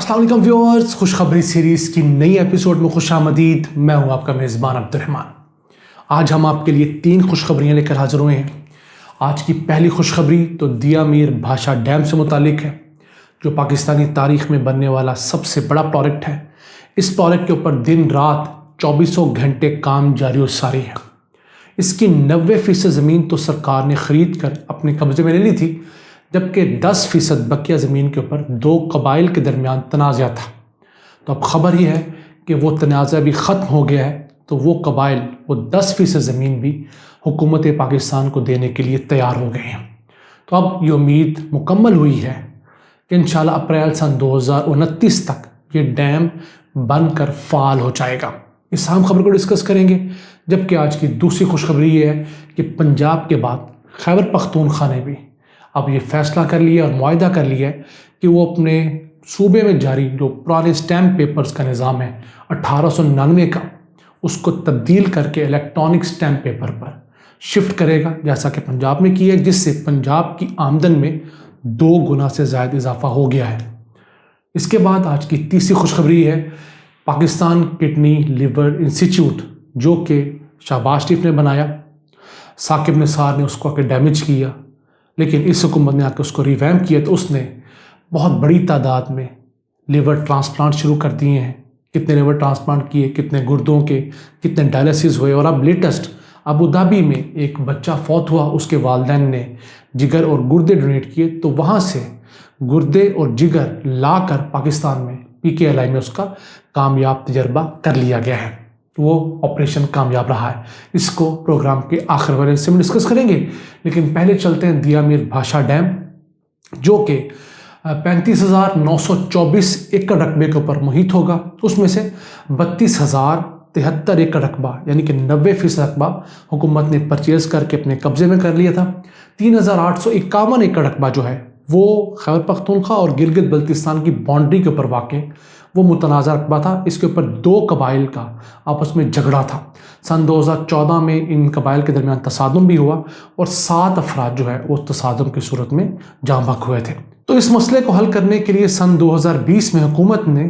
अस्सलाम वालेकुम व्यूअर्स, खुशखबरी सीरीज़ की नई एपिसोड में खुश आमदीद। मैं हूं आपका मेज़बान अब्दुर्रहमान। आज हम आपके लिए 3 खुशखबरियां लेकर हाजिर हुए हैं। आज की पहली खुशखबरी तो दिया मीर भाषा डैम से मुतालिक है, जो पाकिस्तानी तारीख़ में बनने वाला सबसे बड़ा प्रोजेक्ट है। इस प्रोजेक्ट के ऊपर दिन रात 24 घंटे काम जारी और सारी है। इसकी 90% ज़मीन तो सरकार ने ख़रीद कर अपने कब्ज़े में ले ली थी, जबकि 10% बकिया ज़मीन के ऊपर 2 कबाइल के दरमियान तनाज़ा था। तो अब ख़बर ये है कि वो तनाज़ा भी ख़त्म हो गया है, तो वो कबाइल वो 10% ज़मीन भी हुकूमत पाकिस्तान को देने के लिए तैयार हो गए हैं। तो अब ये उम्मीद मुकम्मल हुई है कि इंशाल्लाह अप्रैल सन 2029 तक ये डैम बनकर फ़ाल हो जाएगा। इस अहम खबर को डिस्कस करेंगे। जबकि आज की दूसरी खुशखबरी ये है कि पंजाब के बाद खैबर पख्तूनख्वा ने भी अब ये फैसला कर लिया और मुआहदा कर लिया है कि वो अपने सूबे में जारी जो पुराने स्टैम्प पेपर्स का निज़ाम है 1899 का, उसको तब्दील करके इलेक्ट्रॉनिक स्टैम्प पेपर पर शिफ्ट करेगा, जैसा कि पंजाब में किया है, जिससे पंजाब की आमदन में 2 गुना से ज़्यादा इजाफा हो गया है। इसके बाद आज की तीसरी खुशखबरी है पाकिस्तान किडनी लिवर इंस्टीट्यूट, जो कि शहबाज शरीफ ने बनाया, साकिब निसार ने उसको आके डैमेज किया, लेकिन इस हुकूमत ने आकर उसको रिवैम्प किया तो उसने बहुत बड़ी तादाद में लिवर ट्रांसप्लांट शुरू कर दिए हैं। कितने लिवर ट्रांसप्लांट किए, कितने गुर्दों के, कितने डायलिसिस हुए, और अब लेटेस्ट अबू धाबी में एक बच्चा फौत हुआ, उसके वालिदैन ने जिगर और गुर्दे डोनेट किए, तो वहाँ से गुर्दे और जिगर ला कर पाकिस्तान में PKLI में उसका कामयाब तजर्बा कर लिया गया है। वो ऑपरेशन कामयाब रहा है। इसको प्रोग्राम के आखिर वाले हिस्से में डिस्कस करेंगे, लेकिन पहले चलते हैं दिया मीर भाषा डैम, जो कि 35,924 एकड़ रकबे के ऊपर मुहित होगा। उसमें से 32,073 एकड़ रकबा यानी कि 90% रकबा हुकूमत ने परचेज़ करके अपने कब्जे में कर लिया था। 3,851 एकड़ रकबा जो है वो खैबर पख्तूनख्वा और गिलगित बल्तिस्तान की बाउंड्री के ऊपर वाक़ वो मुतनाज़ा रकबा था। इसके ऊपर 2 कबाइल का आपस में झगड़ा था। सन 2014 में इन कबाइल के दरमियान तसादुम भी हुआ और 7 अफराद जो है वो तसादुम की सूरत में जाँ बहक हुए थे। तो इस मसले को हल करने के लिए सन 2020 में हुकूमत ने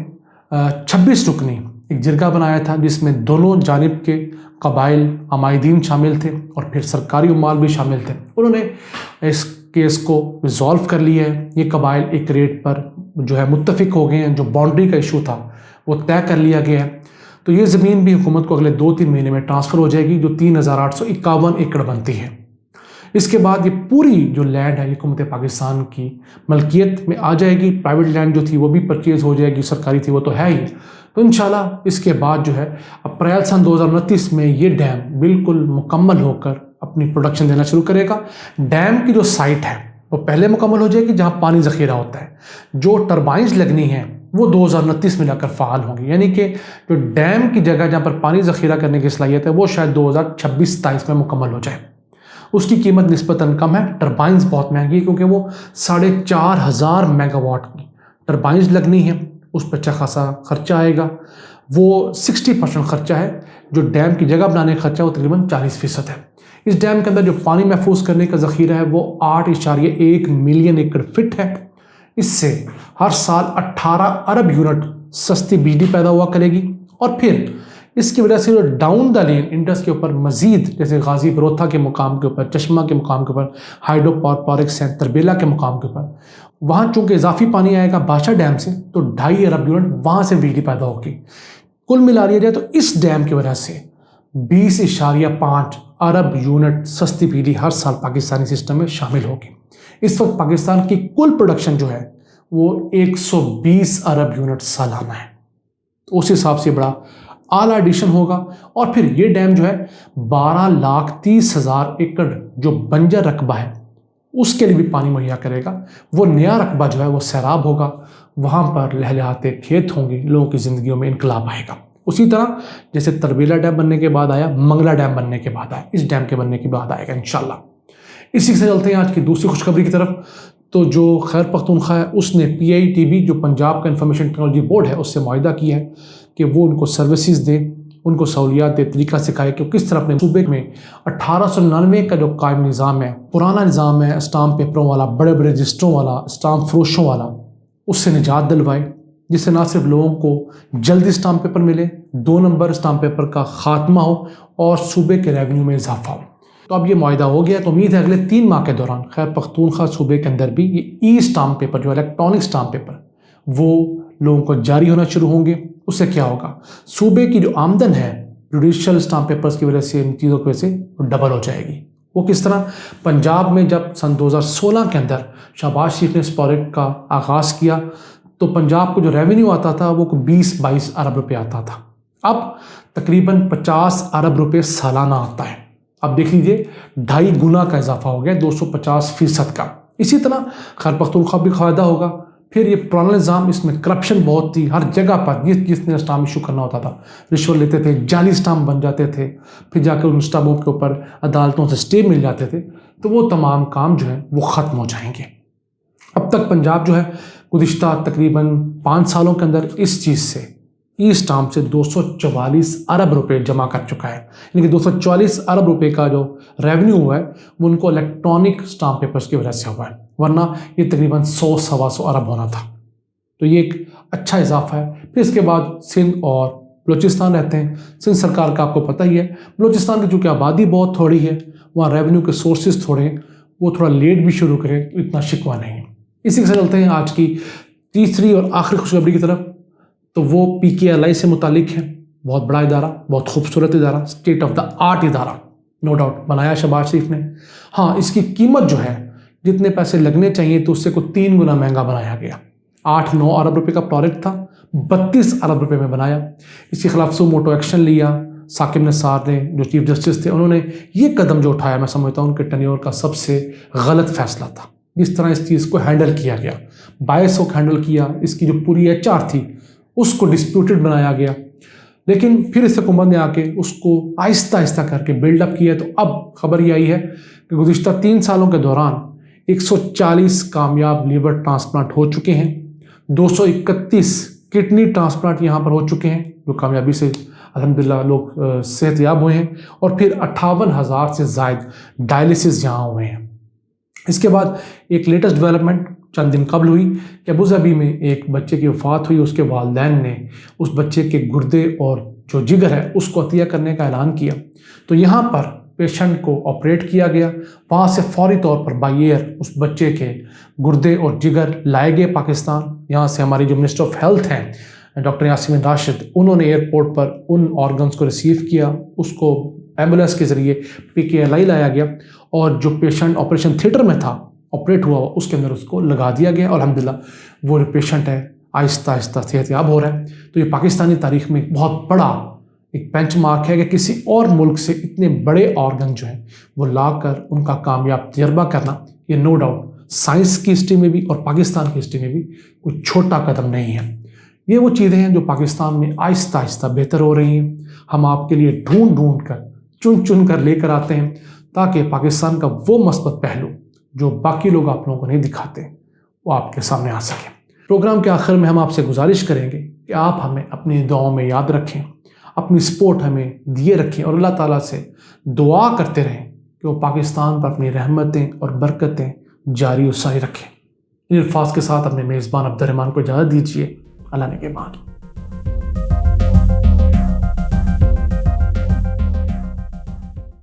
26 रुकनी एक जिरगा बनाया था, जिसमें दोनों जानिब के कबाइल अमायदीन शामिल थे और फिर सरकारी उमाल भी शामिल थे। उन्होंने इस केस को रिजॉल्व कर लिया है। ये कबाइल एक रेट पर जो है मुत्तफिक हो गए हैं। जो बाउंड्री का इशू था वो तय कर लिया गया है। तो ये ज़मीन भी हुकूमत को अगले 2-3 महीने में ट्रांसफ़र हो जाएगी, जो 3,851 एकड़ बनती है। इसके बाद ये पूरी जो लैंड है ये हुकूमत पाकिस्तान की मलकियत में आ जाएगी। प्राइवेट लैंड जो थी वो भी परचेज़ हो जाएगी, सरकारी थी वो तो है ही। तो इंशाल्लाह इसके बाद जो है अप्रैल सन 2029 में ये डैम बिल्कुल मुकम्मल होकर अपनी प्रोडक्शन देना शुरू करेगा। डैम की जो साइट है वो पहले मुकम्मल हो जाएगी जहाँ पानी ज़ख़ीरा होता है। जो टरबाइंस लगनी है वो 2029 में जाकर फ़ाल होंगी, यानी कि जो डैम की जगह जहाँ पर पानी ज़ख़ीरा करने की सलाहियत है वो शायद 2026-27 में मुकम्मल हो जाए। उसकी कीमत निस्बतन कम है। टरबाइंस बहुत महंगी है क्योंकि वो 4,500 मेगावाट की टरबाइंस लगनी है, उस पर अच्छा खासा खर्चा आएगा। वो 60% खर्चा है। जो डैम की जगह बनाने का खर्चा वो तकरीबन 40% है। इस डैम के अंदर जो पानी महफूज करने का ज़ख़ीरा है वो 8.1 मिलियन एकड़ फिट है। इससे हर साल 18 अरब यूनिट सस्ती बिजली पैदा हुआ करेगी, और फिर इसकी वजह से जो डाउन द लेन इंडस के ऊपर मज़ीद, जैसे गाजी बरोथा के मुकाम के ऊपर, चश्मा के मुकाम के ऊपर, हाइड्रो पावर प्रोजेक्ट्स हैं तरबेला के मुकाम के ऊपर, वहाँ चूँकि इजाफी पानी आएगा भाषा डैम से, तो 2.5 अरब यूनिट वहाँ से बिजली पैदा होगी। कुल मिला लिया जाए तो इस डैम की वजह से 20.5 अरब यूनिट सस्ती बिजली हर साल पाकिस्तानी सिस्टम में शामिल होगी। इस वक्त पाकिस्तान की कुल प्रोडक्शन जो है वो 120 अरब यूनिट सालाना है। तो उस हिसाब से बड़ा आला एडिशन होगा। और फिर ये डैम जो है 12,30,000 एकड़ जो बंजर रकबा है उसके लिए भी पानी मुहैया करेगा। वो नया रकबा जो है वो सैराब होगा, वहाँ पर लहलहाते खेत होंगे, लोगों की ज़िंदगियों में इनकलाब आएगा। उसी तरह जैसे तरबेला डैम बनने के बाद आया, मंगला डैम बनने के बाद आया, इस डैम के बनने के बाद आएगा इंशाल्लाह। इसी से चलते हैं आज की दूसरी खुशखबरी की तरफ। तो जो खैबर पख्तूनख्वा है उसने PITB जो पंजाब का इंफॉर्मेशन टेक्नोलॉजी बोर्ड है उससे मुआहदा किया है कि वो उनको सर्विसेज दे, उनको सहूलियात दे, तरीका सिखाए कि किस तरह अपने सूबे में 1899 का जो कायम निज़ाम है, पुराना निज़ाम है स्टाम्प पेपरों वाला, बड़े बड़े रजिस्टरों वाला, स्टाम्प फरोशों वाला, उससे निजात दिलवाए। جس سے نہ صرف لوگوں کو جلدی اسٹامپ پیپر ملے، 2 نمبر اسٹامپ پیپر کا خاتمہ ہو اور صوبے کے ریونیو میں اضافہ ہو۔ تو اب یہ معاہدہ ہو گیا، تو امید ہے اگلے 3 ماہ کے دوران خیبر پختونخوا صوبے کے اندر بھی یہ ای اسٹامپ پیپر جو الیکٹرانک اسٹامپ پیپر وہ لوگوں کو جاری ہونا شروع ہوں گے۔ اس سے کیا ہوگا؟ صوبے کی جو آمدن ہے جوڈیشل اسٹامپ پیپرز کی وجہ سے، ان چیزوں کی وجہ سے ڈبل ہو جائے گی۔ وہ کس طرح؟ پنجاب میں جب سن 2016 کے اندر شہباز شریف نے اس پروجیکٹ کا آغاز کیا تو پنجاب کو جو ریونیو آتا تھا وہ 20-22 ارب روپے آتا تھا، اب تقریباً 50 ارب روپے سالانہ آتا ہے۔ اب دیکھ لیجئے 2.5 گنا کا اضافہ ہو گیا، 250% کا۔ اسی طرح خیبر پختونخوا بھی فائدہ ہوگا۔ پھر یہ پرانا نظام، اس میں کرپشن بہت تھی، ہر جگہ پر جس نے اسٹامپ ایشو کرنا ہوتا تھا رشوت لیتے تھے، جعلی اسٹامپ بن جاتے تھے، پھر جا کے ان اسٹامپوں کے اوپر عدالتوں سے اسٹے مل جاتے تھے، تو وہ تمام کام جو ہیں وہ ختم ہو جائیں گے۔ اب تک پنجاب جو ہے گزشتہ تقریباً 5 سالوں کے اندر اس چیز سے ای اسٹامپ سے 244 ارب روپے جمع کر چکا ہے، یعنی کہ 244 ارب روپے کا جو ریونیو ہوا ہے وہ ان کو الیکٹرانک اسٹامپ پیپرز کی وجہ سے ہوا ہے، ورنہ یہ تقریباً 100-125 ارب ہونا تھا۔ تو یہ ایک اچھا اضافہ ہے۔ پھر اس کے بعد سندھ اور بلوچستان رہتے ہیں۔ سندھ سرکار کا آپ کو پتہ ہی ہے، بلوچستان کی چونکہ آبادی بہت تھوڑی ہے، وہاں ریونیو کے سورسز تھوڑے ہیں، وہ تھوڑا لیٹ بھی شروع کریں تو اتنا شکوہ نہیں ہے۔ اسی کے ساتھ چلتے ہیں آج کی تیسری اور آخری خوشخبری کی طرف، تو وہ PKLI سے متعلق ہے۔ بہت بڑا ادارہ، بہت خوبصورت ادارہ، اسٹیٹ آف دا آرٹ ادارہ، نو ڈاؤٹ بنایا شہباز شریف نے۔ ہاں، اس کی قیمت جو ہے جتنے پیسے لگنے چاہیے تو اس سے کوئی 3 گنا مہنگا بنایا گیا۔ 8-9 ارب روپے کا پروجیکٹ تھا، 32 ارب روپے میں بنایا۔ اس کے خلاف سو موٹو ایکشن لیا ثاقب نثار نے، جو چیف جسٹس تھے، انہوں نے یہ قدم جو اٹھایا میں سمجھتا ہوں ان کے ٹینیور کا سب سے غلط فیصلہ تھا۔ جس طرح اس چیز کو ہینڈل کیا گیا، 22 کو ہینڈل کیا، اس کی جو پوری HR تھی اس کو ڈسپیوٹڈ بنایا گیا، لیکن پھر اس حکومت نے آ کے اس کو آہستہ آہستہ کر کے بلڈ اپ کیا۔ تو اب خبر یہ آئی ہے کہ گزشتہ 3 سالوں کے دوران 140 کامیاب لیور ٹرانسپلانٹ ہو چکے ہیں، 231 کڈنی ٹرانسپلانٹ یہاں پر ہو چکے ہیں جو کامیابی سے الحمدللہ لوگ صحت یاب ہوئے ہیں، اور پھر 58,000 سے زائد ڈائلسس یہاں ہوئے ہیں۔ اس کے بعد ایک لیٹسٹ ڈیولپمنٹ چند دن قبل ہوئی کہ ابوظہبی میں ایک بچے کی وفات ہوئی، اس کے والدین نے اس بچے کے گردے اور جو جگر ہے اس کو عطیہ کرنے کا اعلان کیا۔ تو یہاں پر پیشنٹ کو آپریٹ کیا گیا، وہاں سے فوری طور پر بائی ایئر اس بچے کے گردے اور جگر لائے گئے پاکستان۔ یہاں سے ہماری جو منسٹر آف ہیلتھ ہیں ڈاکٹر یاسمین راشد، انہوں نے ایئرپورٹ پر ان آرگنز کو ریسیو کیا، اس کو ایمبولینس کے ذریعے PKLI لایا گیا، اور جو پیشنٹ آپریشن تھیٹر میں تھا آپریٹ ہوا اس کے اندر اس کو لگا دیا گیا، اور الحمدللہ وہ جو پیشنٹ ہے آہستہ آہستہ صحت یاب ہو رہا ہے۔ تو یہ پاکستانی تاریخ میں بہت بڑا ایک بینچ مارک ہے کہ کسی اور ملک سے اتنے بڑے آرگن جو ہیں وہ لا کر ان کا کامیاب تجربہ کرنا، یہ نو ڈاؤٹ سائنس کی ہسٹری میں بھی اور پاکستان کی ہسٹری میں بھی کوئی چھوٹا قدم نہیں ہے۔ یہ وہ چیزیں ہیں جو پاکستان میں آہستہ آہستہ بہتر ہو رہی ہیں، ہم آپ کے لیے ڈھونڈ ڈھونڈ کر چن چن کر لے کر آتے ہیں تاکہ پاکستان کا وہ مثبت پہلو جو باقی لوگ آپ لوگوں کو نہیں دکھاتے وہ آپ کے سامنے آ سکے۔ پروگرام کے آخر میں ہم آپ سے گزارش کریں گے کہ آپ ہمیں اپنی دعاؤں میں یاد رکھیں، اپنی سپورٹ ہمیں دیے رکھیں، اور اللہ تعالیٰ سے دعا کرتے رہیں کہ وہ پاکستان پر اپنی رحمتیں اور برکتیں جاری و ساری رکھیں۔ ان الفاظ کے ساتھ اپنے میزبان عبد الرحمان کو اجازت دیجیے۔ اللہ نگہبان۔